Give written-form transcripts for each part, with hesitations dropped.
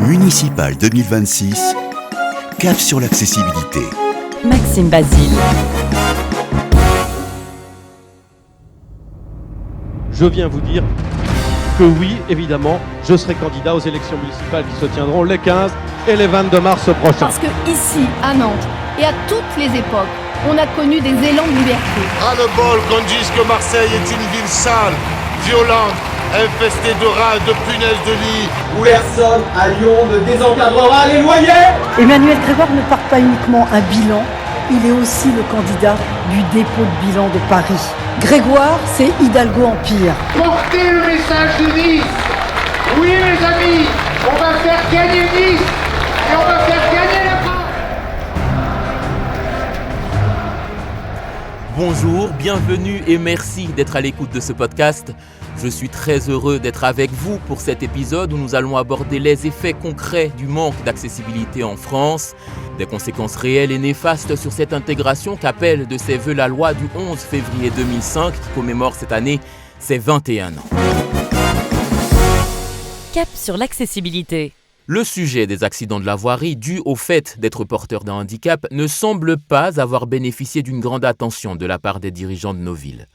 Municipal 2026, cap sur l'accessibilité. Maxime Basile. Je viens vous dire que oui, évidemment, je serai candidat aux élections municipales qui se tiendront les 15 et les 22 mars prochains. Parce que ici, à Nantes, et à toutes les époques, on a connu des élans de liberté. Ras le bol qu'on dise que Marseille est une ville sale, violente, infestée de rats et de punaises de lit. Où personne à Lyon ne désencadrera les loyers. Emmanuel Grégoire ne porte pas uniquement un bilan, il est aussi le candidat du dépôt de bilan de Paris. Grégoire, c'est Hidalgo Empire. Portez le message de Nice. Oui les amis, on va faire gagner Nice et on va faire gagner la France. Bonjour, bienvenue et merci d'être à l'écoute de ce podcast. Je suis très heureux d'être avec vous pour cet épisode où nous allons aborder les effets concrets du manque d'accessibilité en France, des conséquences réelles et néfastes sur cette intégration qu'appelle de ses voeux la loi du 11 février 2005 qui commémore cette année ses 21 ans. Cap sur l'accessibilité. Le sujet des accidents de la voirie dus au fait d'être porteur d'un handicap ne semble pas avoir bénéficié d'une grande attention de la part des dirigeants de nos villes.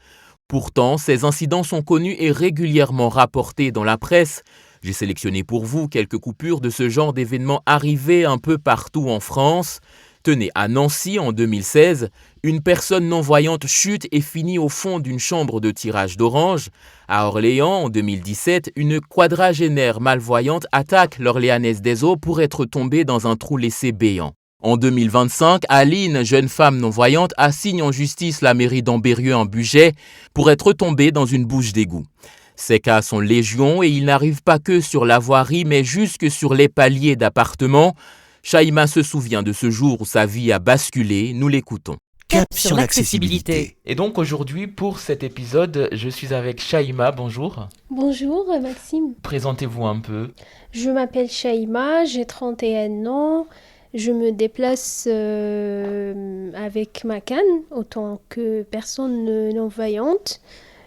Pourtant, ces incidents sont connus et régulièrement rapportés dans la presse. J'ai sélectionné pour vous quelques coupures de ce genre d'événements arrivés un peu partout en France. Tenez, à Nancy en 2016, une personne non-voyante chute et finit au fond d'une chambre de tirage d'orange. À Orléans, en 2017, une quadragénaire malvoyante attaque l'Orléanaise des Eaux pour être tombée dans un trou laissé béant. En 2025, Aline, jeune femme non-voyante, assigne en justice la mairie d'Ambérieu en Bugey pour être tombée dans une bouche d'égout. Ces cas sont légion et ils n'arrivent pas que sur la voirie mais jusque sur les paliers d'appartements. Shaïma se souvient de ce jour où sa vie a basculé, nous l'écoutons. Cap sur l'accessibilité. Et donc aujourd'hui, pour cet épisode, je suis avec Shaïma, bonjour. Bonjour Maxime. Présentez-vous un peu. Je m'appelle Shaïma, j'ai 31 ans. Je me déplace avec ma canne, autant que personne non-voyante.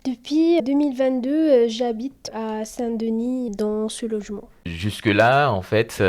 Depuis 2022, j'habite à Saint-Denis dans ce logement. Jusque-là, en fait,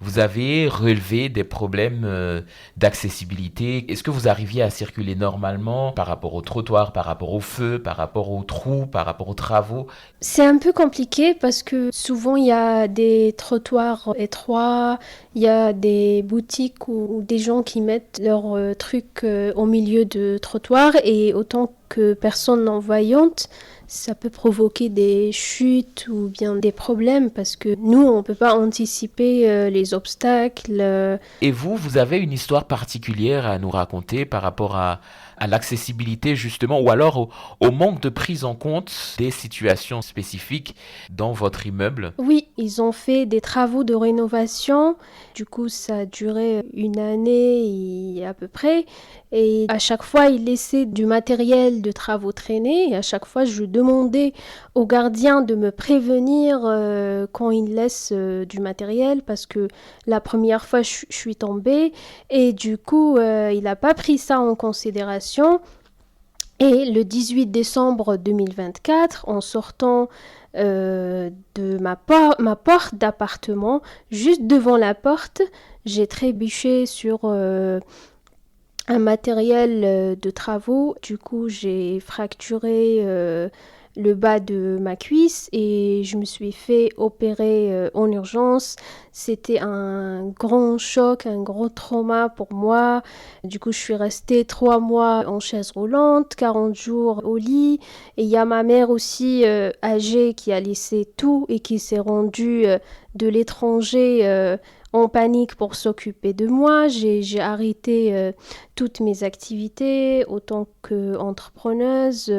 vous avez relevé des problèmes d'accessibilité. Est-ce que vous arriviez à circuler normalement par rapport au trottoir, par rapport au feu, par rapport aux trous, par rapport aux travaux ? C'est un peu compliqué parce que souvent il y a des trottoirs étroits, il y a des boutiques ou des gens qui mettent leurs trucs au milieu de trottoirs et autant que personne non-voyante, ça peut provoquer des chutes ou bien des problèmes parce que nous, on ne peut pas anticiper les obstacles. Et vous avez une histoire particulière à nous raconter par rapport à l'accessibilité justement ou alors au manque de prise en compte des situations spécifiques dans votre immeuble? Oui, ils ont fait des travaux de rénovation. Du coup, ça a duré une année à peu près. Et à chaque fois, ils laissaient du matériel de travaux traîner. Et à chaque fois, je demandais au gardien de me prévenir quand ils laissent du matériel parce que la première fois, je suis tombée. Et du coup, il n'a pas pris ça en considération. Et le 18 décembre 2024, en sortant de ma porte d'appartement, juste devant la porte, j'ai trébuché sur un matériel de travaux. Du coup, j'ai fracturé le bas de ma cuisse et je me suis fait opérer en urgence. C'était un grand choc, un gros trauma pour moi. Du coup, je suis restée 3 mois en chaise roulante, 40 jours au lit. Et il y a ma mère aussi âgée qui a laissé tout et qui s'est rendue de l'étranger en panique pour s'occuper de moi. J'ai arrêté toutes mes activités, autant qu'entrepreneuse,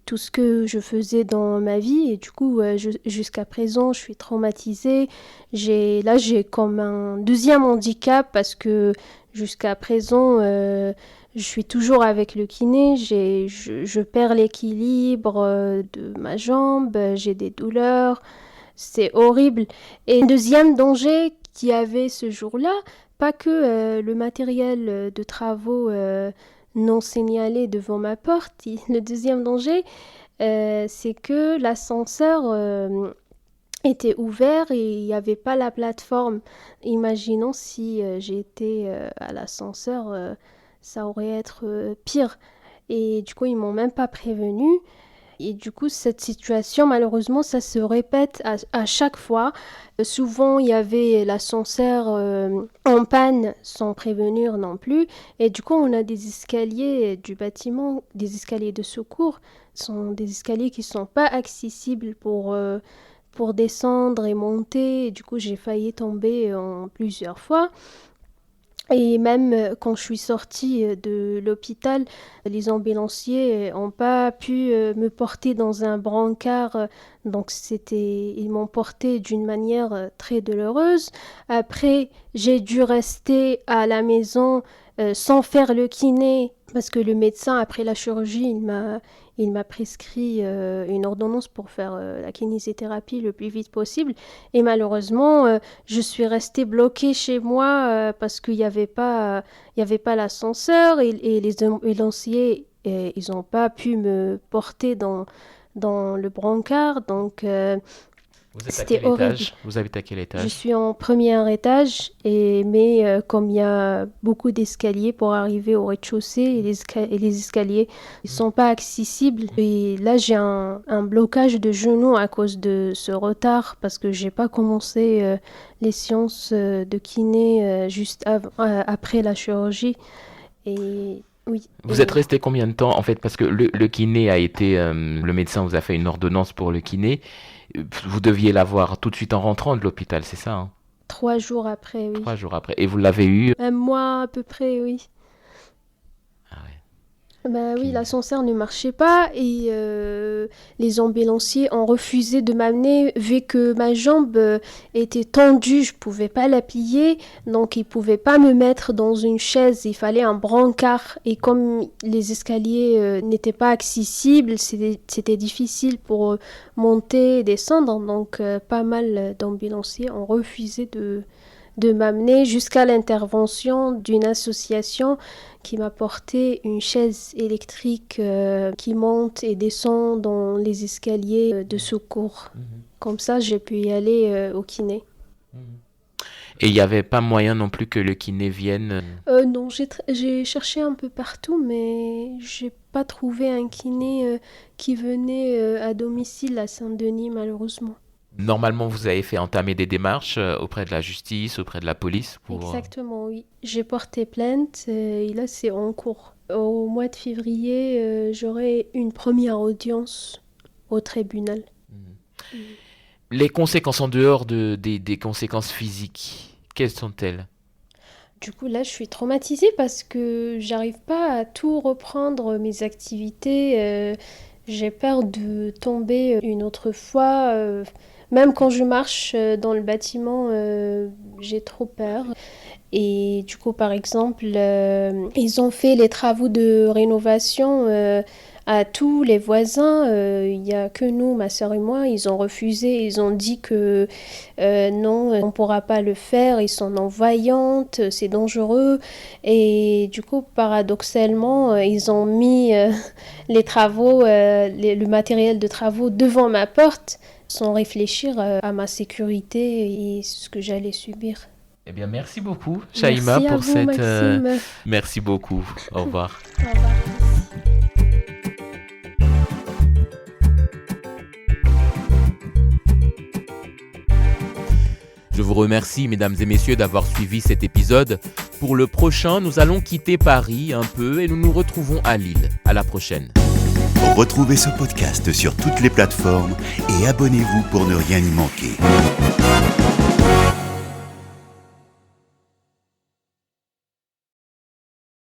tout ce que je faisais dans ma vie. Et du coup, jusqu'à présent, je suis traumatisée. J'ai comme un deuxième handicap parce que jusqu'à présent, je suis toujours avec le kiné. Je perds l'équilibre de ma jambe, j'ai des douleurs. C'est horrible. Et deuxième danger qu'il y avait ce jour-là, pas que le matériel de travaux non signalé devant ma porte. Le deuxième danger, c'est que l'ascenseur était ouvert et il n'y avait pas la plateforme. Imaginons si j'étais à l'ascenseur, ça aurait été pire. Et du coup, ils m'ont même pas prévenu. Et du coup, cette situation, malheureusement, ça se répète à chaque fois. Souvent, il y avait l'ascenseur en panne sans prévenir non plus. Et du coup, on a des escaliers du bâtiment, des escaliers de secours. Ce sont des escaliers qui ne sont pas accessibles pour descendre et monter. Et du coup, j'ai failli tomber en plusieurs fois. Et même quand je suis sortie de l'hôpital, les ambulanciers n'ont pas pu me porter dans un brancard. Donc ils m'ont portée d'une manière très douloureuse. Après, j'ai dû rester à la maison sans faire le kiné parce que le médecin, après la chirurgie, il m'a prescrit une ordonnance pour faire la kinésithérapie le plus vite possible. Et malheureusement, je suis restée bloquée chez moi parce qu'il n'y avait pas l'ascenseur et les ambulanciers, ils n'ont pas pu me porter dans le brancard. Donc, c'était horrible. Vous habitez à quel étage? Je suis en premier étage, mais comme il y a beaucoup d'escaliers pour arriver au rez-de-chaussée, et les escaliers ne sont pas accessibles. Et là, j'ai un blocage de genoux à cause de ce retard, parce que je n'ai pas commencé les séances de kiné juste après la chirurgie. Et oui. Vous êtes resté combien de temps, en fait, parce que le kiné a été... le médecin vous a fait une ordonnance pour le kiné. Vous deviez l'avoir tout de suite en rentrant de l'hôpital, c'est ça, hein? 3 jours après, oui. 3 jours après. Et vous l'avez eu? Un mois à peu près, oui. Ah ouais. Bah oui, l'ascenseur ne marchait pas et les ambulanciers ont refusé de m'amener vu que ma jambe était tendue, je pouvais pas la plier, donc ils pouvaient pas me mettre dans une chaise, il fallait un brancard et comme les escaliers n'étaient pas accessibles, c'était difficile pour monter et descendre, donc pas mal d'ambulanciers ont refusé de m'amener jusqu'à l'intervention d'une association qui m'a porté une chaise électrique qui monte et descend dans les escaliers de secours. Comme ça, j'ai pu y aller au kiné. Et il n'y avait pas moyen non plus que le kiné vienne? Non, j'ai cherché un peu partout, mais j'ai pas trouvé un kiné qui venait à domicile à Saint-Denis, malheureusement. Normalement, vous avez fait entamer des démarches auprès de la justice, auprès de la police pour... Exactement, oui. J'ai porté plainte et là, c'est en cours. Au mois de février, j'aurai une première audience au tribunal. Les conséquences en dehors des conséquences physiques, quelles sont-elles? Du coup, là, je suis traumatisée parce que j'arrive pas à tout reprendre mes activités. J'ai peur de tomber une autre fois. Même quand je marche dans le bâtiment, j'ai trop peur. Et du coup, par exemple, ils ont fait les travaux de rénovation à tous les voisins. Il n'y a que nous, ma sœur et moi, ils ont refusé. Ils ont dit que non, on ne pourra pas le faire. Ils sont non-voyantes, c'est dangereux. Et du coup, paradoxalement, ils ont mis les travaux, le matériel de travaux devant ma porte, sans réfléchir à ma sécurité et ce que j'allais subir. Eh bien, merci beaucoup, Shaima, merci pour vous, cette... Maxime. Merci beaucoup. Au revoir. Au revoir. Je vous remercie, mesdames et messieurs, d'avoir suivi cet épisode. Pour le prochain, nous allons quitter Paris un peu et nous nous retrouvons à Lille. À la prochaine. Retrouvez ce podcast sur toutes les plateformes et abonnez-vous pour ne rien y manquer.